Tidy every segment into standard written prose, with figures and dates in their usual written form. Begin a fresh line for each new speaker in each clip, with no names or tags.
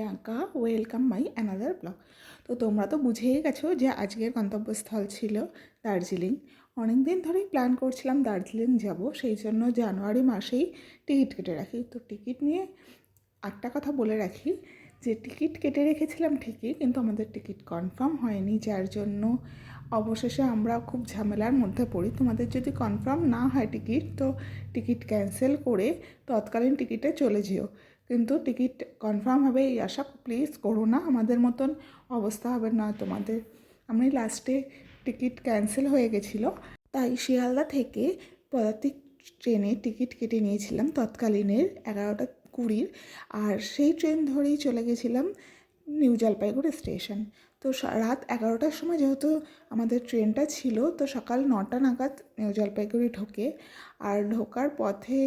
Priyanka, welcome my another blog. তো তোমরা তো বুঝেই গেছো যে আজকের গন্তব্যস্থল ছিল দার্জিলিং। অনেক দিন ধরেই প্ল্যান করছিলাম দার্জিলিং যাব, সেই জন্য জানুয়ারি মাসেই টিকিট কেটে রাখি। তো টিকিট নিয়ে একটা কথা বলে রাখি যে টিকিট কেটে রেখেছিলাম ঠিকই, কিন্তু আমাদের টিকিট কনফার্ম হয়নি, যার জন্য অবশেষে আমরা খুব ঝামেলার মধ্যে পড়ি। তোমাদের যদি কনফার্ম না হয় টিকিট, তো টিকিট ক্যান্সেল করে তৎকালীন টিকিটে চলে যেও, কিন্তু টিকিট কনফার্ম হবে এই আশা প্লিজ করো না, আমাদের মতন অবস্থা হবে না তোমাদের। আমি লাস্টে টিকিট ক্যান্সেল হয়ে গেছিলো, তাই শিয়ালদা থেকে পদাতিক ট্রেনে টিকিট কেটে নিয়েছিলাম তৎকালীনের 11:20, আর সেই ট্রেন ধরেই চলে গেছিলাম নিউ জলপাইগুড়ি স্টেশন। তো রাত 11টার সময় যেহেতু আমাদের ট্রেনটা ছিল, তো সকাল 9টা নাগাদ নিউ জলপাইগুড়ি ঢোকে। আর ঢোকার পথে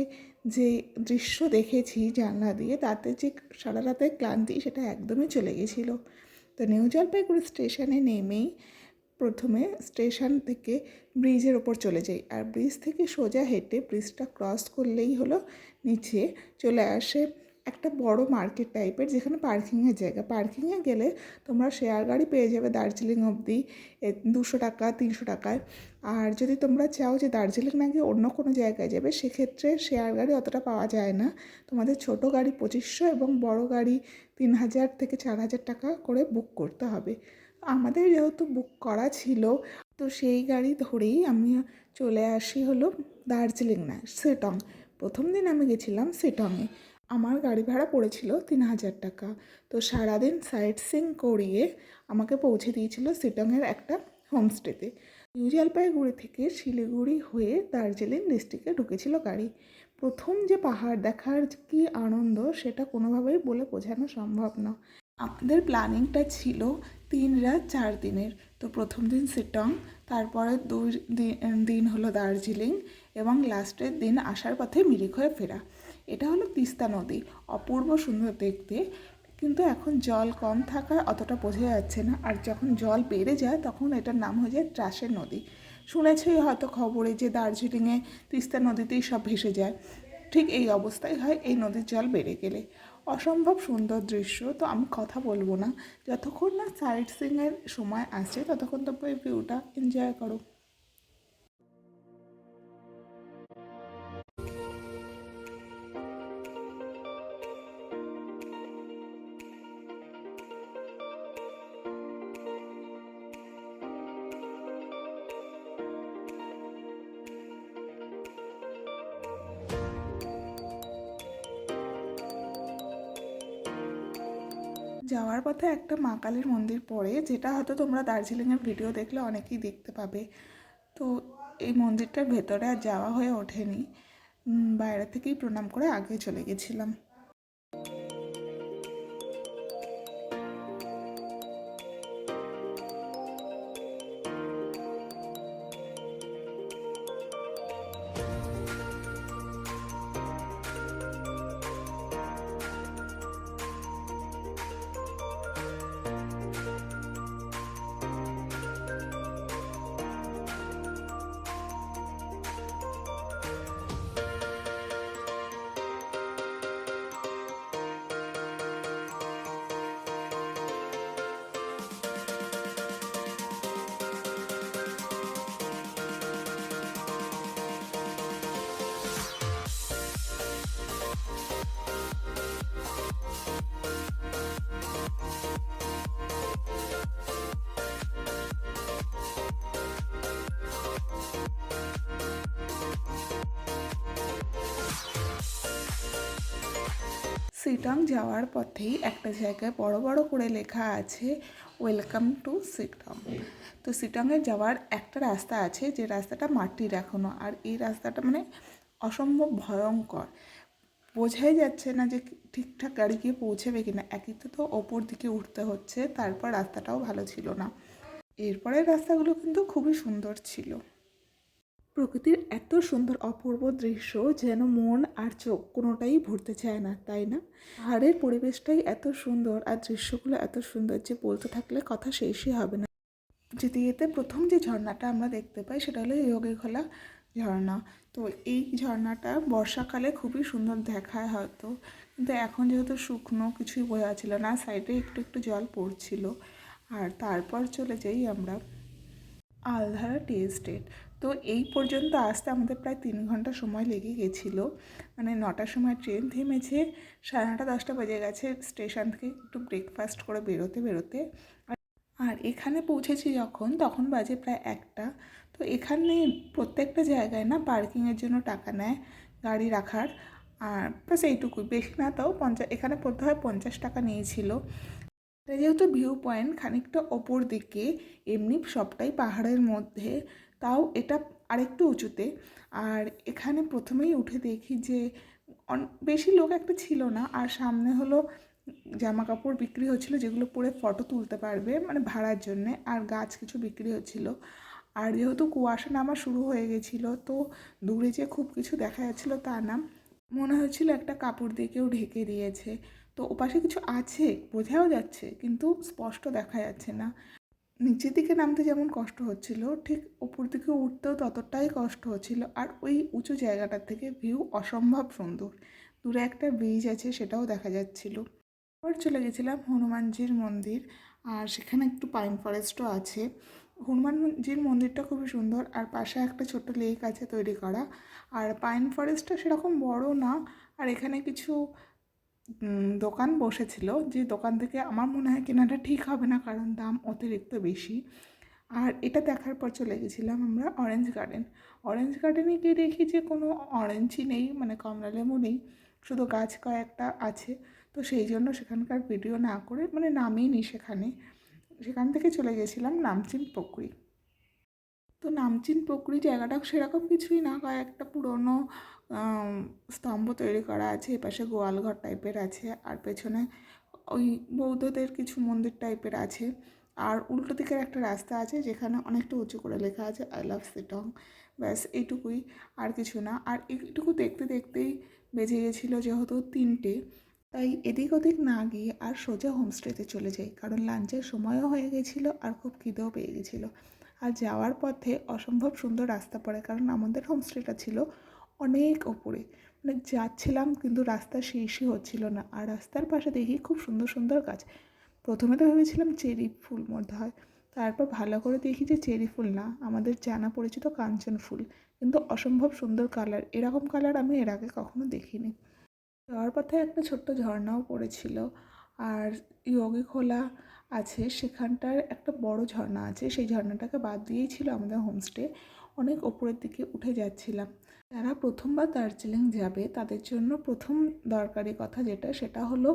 যে দৃশ্য দেখেছি জানলা দিয়ে, তাতে যে সারা রাতের ক্লান্তি সেটা একদমই চলে গেছিলো। তো নিউ জলপাইগুড়ি স্টেশনে নেমেই প্রথমে স্টেশন থেকে ব্রিজের ওপর চলে যাই, আর ব্রিজ থেকে সোজা হেঁটে ব্রিজটা ক্রস করলেই হলো নিচে চলে আসে একটা বড় মার্কেট টাইপের, যেখানে পার্কিংয়ের জায়গা। পার্কিংয়ে গেলে তোমরা শেয়ার গাড়ি পেয়ে যাবে দার্জিলিং অবধি 200 টাকা 300 টাকায়। আর যদি তোমরা চাও যে দার্জিলিং না গিয়ে অন্য কোনো জায়গায় যাবে, সেক্ষেত্রে শেয়ার গাড়ি অতটা পাওয়া যায় না। তোমাদের ছোট গাড়ি 2500 এবং বড় গাড়ি 3000 থেকে 4000 টাকা করে বুক করতে হবে। আমাদের যেহেতু বুক করা ছিল, তো সেই গাড়ি ধরেই আমি চলে আসি হলো দার্জিলিং না শিটং। প্রথম দিন আমি গেছিলাম শিটংয়ে, আমার গাড়ি ভাড়া পড়েছিল 3000 টাকা। তো সারাদিন সাইট সিং করিয়ে আমাকে পৌঁছে দিয়েছিল শিটংয়ের একটা হোমস্টেতে। নিউ জলপাইগুড়ি থেকে শিলিগুড়ি হয়ে দার্জিলিং ডিস্ট্রিক্টে ঢুকেছিল গাড়ি। প্রথম যে পাহাড় দেখার কি আনন্দ, সেটা কোনোভাবেই বলে বোঝানো সম্ভব না। আমাদের প্ল্যানিংটা ছিল 3 রাত 4 দিনের। তো প্রথম দিন শিটং, তারপরে 2 দিন হলো দার্জিলিং, এবং লাস্টের দিন আসার পথে মিরিক হয়ে ফেরা। এটা হলো তিস্তা নদী, অপূর্ব সুন্দর দেখতে, কিন্তু এখন জল কম থাকায় অতটা বোঝা যাচ্ছে না। আর যখন জল বেড়ে যায় তখন এটার নাম হয়ে যায় ত্রাসের নদী। শুনেছই হয়তো খবরে যে দার্জিলিংয়ে তিস্তা নদীতেই সব ভেসে যায়, ঠিক এই অবস্থাই হয় এই নদীর জল বেড়ে গেলে। অসম্ভব সুন্দর দৃশ্য। তো আমি কথা বলবো না, যতক্ষণ না সাইট সিংয়ের সময় আসে ততক্ষণ তোমরা এই ভিউটা এনজয় করো। যাওয়ার পথে একটা মা কালীর মন্দির পড়ে, যেটা হয়তো তোমরা দার্জিলিংয়ের ভিডিও দেখলে অনেকেই দেখতে পাবে। তো এই মন্দিরটার ভেতরে আর যাওয়া হয়ে ওঠেনি, বাইরে থেকেই প্রণাম করে আগে চলে গেছিলাম। শিটং যাওয়ার পথেই একটা জায়গায় বড় বড় করে লেখা আছে ওয়েলকাম টু শিটং। তো শিটংয়ে যাওয়ার একটা রাস্তা আছে, যে রাস্তাটা মাটির এখনও, আর এই রাস্তাটা মানে অসম্ভব ভয়ঙ্কর। বোঝাই যাচ্ছে না যে ঠিকঠাক গাড়ি গিয়ে পৌঁছাবে কিনা। একই তো ওপর দিকে উঠতে হচ্ছে, তারপর রাস্তাটাও ভালো ছিল না। এরপরের রাস্তাগুলো কিন্তু খুবই সুন্দর ছিল। প্রকৃতির এত সুন্দর অপূর্ব দৃশ্য যেন মন আর চোখ কোনোটাই ভরতে চায় না, তাই না? পাহাড়ের পরিবেশটাই এত সুন্দর আর দৃশ্যগুলো এত সুন্দর যে বলতে থাকলে কথা শেষই হবে না। যেতে যেতে প্রথম যে ঝর্ণাটা আমরা দেখতে পাই সেটা হলো যোগীখোলা ঝর্ণা। তো এই ঝর্ণাটা বর্ষাকালে খুবই সুন্দর দেখায় হয়তো, কিন্তু এখন যেহেতু শুকনো কিছুই বোঝা যাচ্ছিল না, সাইডে একটু একটু জল পড়ছিল। আর তারপর চলে যাই আমরা আলধারা টি এস্টেট। তো এই পর্যন্ত আসতে আমাদের প্রায় 3 ঘন্টা সময় লেগে গেছিলো। মানে 9টার সময় ট্রেন থেমেছে, 9:30 10টা বেজে গেছে স্টেশন থেকে একটু ব্রেকফাস্ট করে বেরোতে বেরোতে। আর এখানে পৌঁছেছি যখন, তখন বাজে প্রায় 1টা। তো এখানে প্রত্যেকটা জায়গায় না পার্কিংয়ের জন্য টাকা নেয় গাড়ি রাখার। আর বাস এইটুকুই, বেশি না, তাও এখানে পড়তে হয় 50 টাকা নিয়েছিল। এটা যেহেতু ভিউ পয়েন্ট খানিকটা ওপর দিকে, এমনি সবটাই পাহাড়ের মধ্যে, তাও এটা আরেকটু উঁচুতে। আর এখানে প্রথমেই উঠে দেখি যে বেশি লোক একটা ছিল না, আর সামনে হলো জামা কাপড় বিক্রি হচ্ছিলো যেগুলো পরে ফটো তুলতে পারবে, মানে ভাড়ার জন্যে, আর গাছ কিছু বিক্রি হচ্ছিল। আর যেহেতু কুয়াশা নামা শুরু হয়ে গেছিলো, তো দূরে যে খুব কিছু দেখা যাচ্ছিলো তা না, মনে হচ্ছিল একটা কাপড় দিয়ে কেউ ঢেকে দিয়েছে। তো ওপাশে কিছু আছে বোঝাও যাচ্ছে, কিন্তু স্পষ্ট দেখা যাচ্ছে না। নিচের দিকে নামতে যেমন কষ্ট হচ্ছিল, ঠিক উপর দিকে উঠতেও ততটাই কষ্ট হচ্ছিল। আর ওই উঁচু জায়গাটার থেকে ভিউ অসম্ভব সুন্দর, দূরে একটা ব্রিজ আছে সেটাও দেখা যাচ্ছিল। আবার চলে গেছিলাম হনুমানজির মন্দির, আর সেখানে একটু পাইন ফরেস্টও আছে। হনুমানজির মন্দিরটা খুবই সুন্দর, আর পাশে একটা ছোট্ট লেক আছে তৈরি করা। আর পাইন ফরেস্টটা সেরকম বড় না। আর এখানে কিছু দোকান বসেছিল, যে দোকান থেকে আমার মনে হয় কেনাটা ঠিক হবে না, কারণ দাম অতিরিক্ত বেশি। আর এটা দেখার পর চলে গেছিলাম আমরা অরেঞ্জ গার্ডেন। অরেঞ্জ গার্ডেনে গিয়ে দেখি যে কোনো অরেঞ্জই নেই, মানে কমলা লেবু নেই, শুধু গাছ কয়েকটা আছে। তো সেই জন্য সেখানকার ভিডিও না করে, মানে নামিনি সেখান থেকে চলে গেছিলাম নামচিন পুকুরি। তো নামচিন পুকুরি জায়গাটা সেরকম কিছুই না, কয়েকটা পুরনো স্তম্ভ তৈরি করা আছে, এপাশে গোয়ালঘর টাইপের আছে, আর পেছনে ওই বৌদ্ধদের কিছু মন্দির টাইপের আছে। আর উল্টো দিকের একটা রাস্তা আছে যেখানে অনেকটা উঁচু করে লেখা আছে আই লাভ শিটং। ব্যাস এইটুকুই, আর কিছু না। আর এইটুকু দেখতে দেখতেই বেজে গেছিলো যেহেতু 3টে, তাই এদিক ওদিক না গিয়ে আর সোজা হোমস্টেতে চলে যাই, কারণ লাঞ্চের সময়ও হয়ে গেছিলো আর খুব খিদেও পেয়ে গেছিলো। আর যাওয়ার পথে অসম্ভব সুন্দর রাস্তা পড়ে, কারণ আমাদের হোমস্টেটা ছিল অনেক ওপরে, মানে যাচ্ছিলাম কিন্তু রাস্তা শেষই হচ্ছিল না। আর রাস্তার পাশে দেখি খুব সুন্দর সুন্দর গাছ। প্রথমে তো ভেবেছিলাম চেরি ফুল মধ্যে হয়, তারপর ভালো করে দেখি যে চেরি ফুল না, আমাদের জানা পরিচিত কাঞ্চন ফুল, কিন্তু অসম্ভব সুন্দর কালার, এরকম কালার আমি এর আগে কখনো দেখিনি। যাওয়ার পথে একটা ছোট্ট ঝর্ণাও পড়েছিল। আর ইয়োগী খোলা আছে, সেখানটার একটা বড় ঝর্ণা আছে, সেই ঝর্ণাটাকে বাদ দিয়েই ছিল আমাদের হোমস্টে। অনেক ওপরের দিকে উঠে যাচ্ছিলাম। যারা প্রথমবার দার্জিলিং যাবে তাদের জন্য প্রথম দরকারি কথা যেটা, সেটা হলো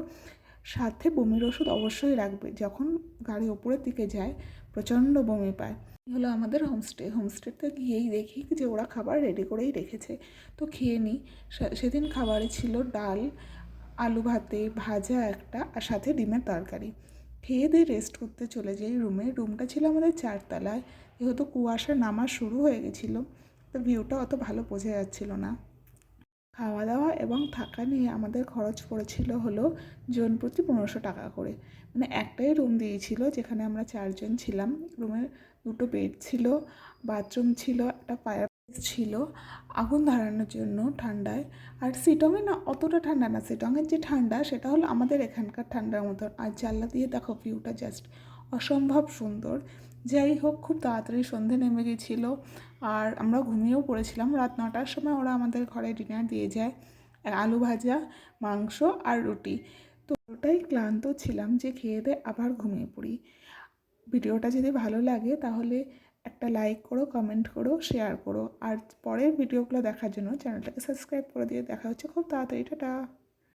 সাথে বমির ওষুধ অবশ্যই রাখবে। যখন গাড়ি ওপরের দিকে যায় প্রচণ্ড বমি পায়। হলো আমাদের হোমস্টেতে গিয়েই দেখি যে ওরা খাবার রেডি করেই রেখেছে, তো খেয়ে নিই। সেদিন খাবারে ছিল ডাল, আলু ভাতে, ভাজা একটা, আর সাথে ডিমের তরকারি। খেয়ে দিয়ে রেস্ট করতে চলে যাই রুমে। রুমটা ছিল আমাদের 4তলায়, যেহেতু কুয়াশা নামা শুরু হয়ে গেছিলো, তো ভিউটা অত ভালো বোঝা যাচ্ছিল না। খাওয়া দাওয়া এবং থাকা নিয়ে আমাদের খরচ পড়েছিল হলো জন প্রতি 1500 টাকা করে। মানে একটাই রুম দিয়েছিল যেখানে আমরা 4জন ছিলাম। রুমে 2টো বেড ছিল, বাথরুম ছিল, একটা ফায়ারপ্লেস ছিল আগুন ধরানোর জন্য ঠান্ডায়। আর শিটংয়ে না অতটা ঠান্ডা না, শিটংয়ের যে ঠান্ডা সেটা হলো আমাদের এখানকার ঠান্ডার মতন। আর জানলা দিয়ে দেখো ভিউটা জাস্ট অসম্ভব সুন্দর। যাই হোক, খুব তাড়াতাড়ি সন্ধে নেমে গেছিলো, আর আমরা ঘুমিয়েও পড়েছিলাম। রাত 9টার সময় ওরা আমাদের ঘরে ডিনার দিয়ে যায়, আলু ভাজা, মাংস আর রুটি। তো ওটাই ক্লান্ত ছিলাম যে খেয়ে দিয়ে আবার ঘুমিয়ে পড়ি। ভিডিওটা যদি ভালো লাগে তাহলে একটা লাইক করো, কমেন্ট করো, শেয়ার করো, আর পরের ভিডিওগুলো দেখার জন্য চ্যানেলটাকে সাবস্ক্রাইব করে দিয়ে। দেখা হচ্ছে খুব তাড়াতাড়ি, টাটা।